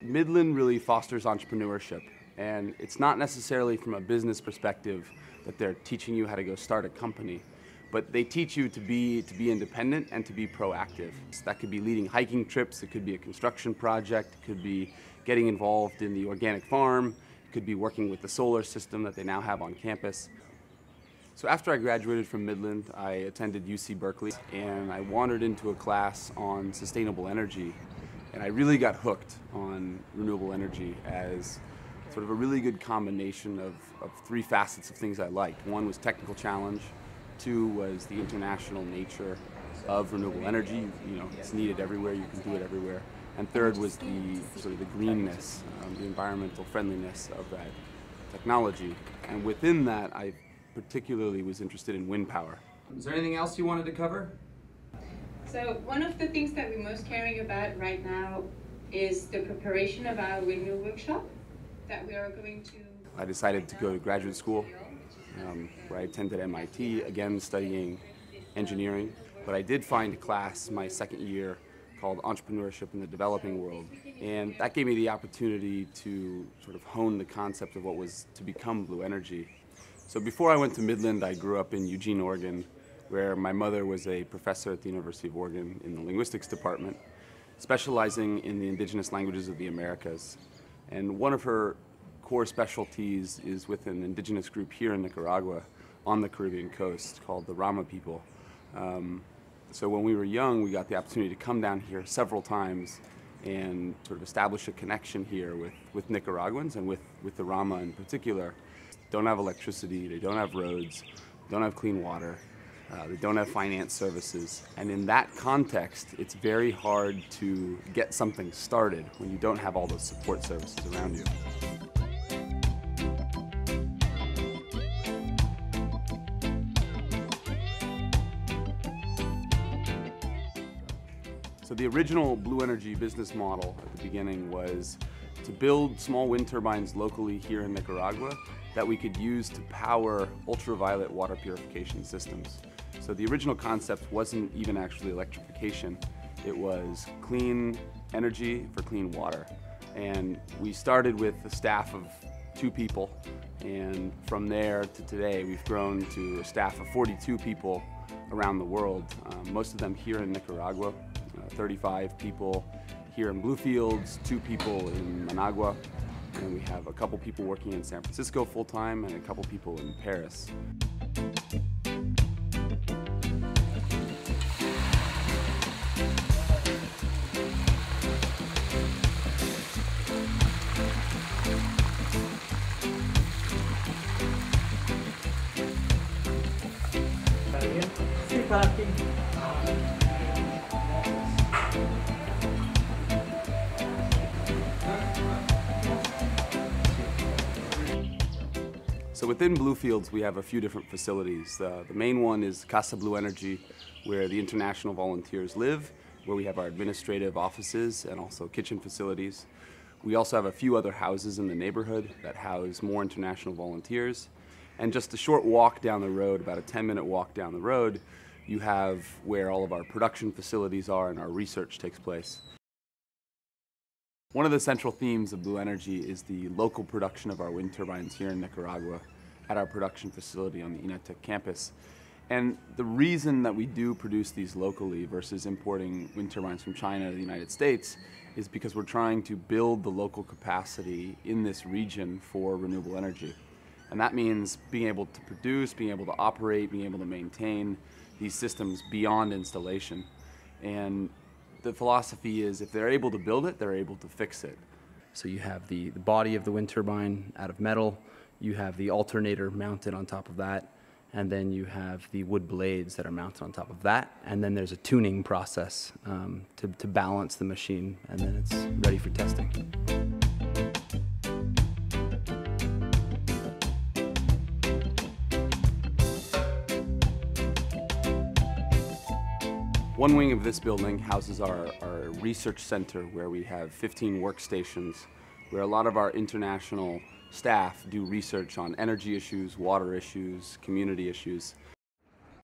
Midland really fosters entrepreneurship, and it's not necessarily from a business perspective that they're teaching you how to go start a company, but they teach you to be independent and to be proactive. So that could be leading hiking trips, it could be a construction project, it could be getting involved in the organic farm, it could be working with the solar system that they now have on campus. So after I graduated from Midland, I attended UC Berkeley, and I wandered into a class on sustainable energy. And I really got hooked on renewable energy as sort of a really good combination of three facets of things I liked. One was technical challenge, two was the international nature of renewable energy. You know, it's needed everywhere, you can do it everywhere. And third was the sort of the greenness, the environmental friendliness of that technology. And within that, I particularly was interested in wind power. Is there anything else you wanted to cover? So one of the things that we're most caring about right now is the preparation of our windmill workshop that we are going to... I decided to go to graduate school where I attended MIT, again studying engineering. But I did find a class my second year called Entrepreneurship in the Developing World. And that gave me the opportunity to sort of hone the concept of what was to become Blue Energy. So before I went to Midland, I grew up in Eugene, Oregon, where my mother was a professor at the University of Oregon in the linguistics department, specializing in the indigenous languages of the Americas. And one of her core specialties is with an indigenous group here in Nicaragua on the Caribbean coast called the Rama people. So when we were young, we got the opportunity to come down here several times and sort of establish a connection here with Nicaraguans and with the Rama in particular. They don't have electricity, they don't have roads, they don't have clean water. They don't have finance services, and in that context, it's very hard to get something started when you don't have all those support services around you. So the original Blue Energy business model at the beginning was to build small wind turbines locally here in Nicaragua that we could use to power ultraviolet water purification systems. So the original concept wasn't even actually electrification, it was clean energy for clean water. And we started with a staff of 2 people, and from there to today we've grown to a staff of 42 people around the world, most of them here in Nicaragua, 35 people here in Bluefields, 2 people in Managua, and we have a couple people working in San Francisco full-time and a couple people in Paris. So within Bluefields, we have a few different facilities. The main one is Casa Blue Energy, where the international volunteers live, where we have our administrative offices and also kitchen facilities. We also have a few other houses in the neighborhood that house more international volunteers. And just a short walk down the road, about a 10-minute walk down the road, you have where all of our production facilities are and our research takes place. One of the central themes of Blue Energy is the local production of our wind turbines here in Nicaragua at our production facility on the Inatec campus. And the reason that we do produce these locally versus importing wind turbines from China to the United States is because we're trying to build the local capacity in this region for renewable energy. And that means being able to produce, being able to operate, being able to maintain these systems beyond installation. And the philosophy is if they're able to build it, they're able to fix it. So you have the body of the wind turbine out of metal, you have the alternator mounted on top of that, and then you have the wood blades that are mounted on top of that, and then there's a tuning process to balance the machine, and then it's ready for testing. One wing of this building houses our research center, where we have 15 workstations where a lot of our international staff do research on energy issues, water issues, community issues.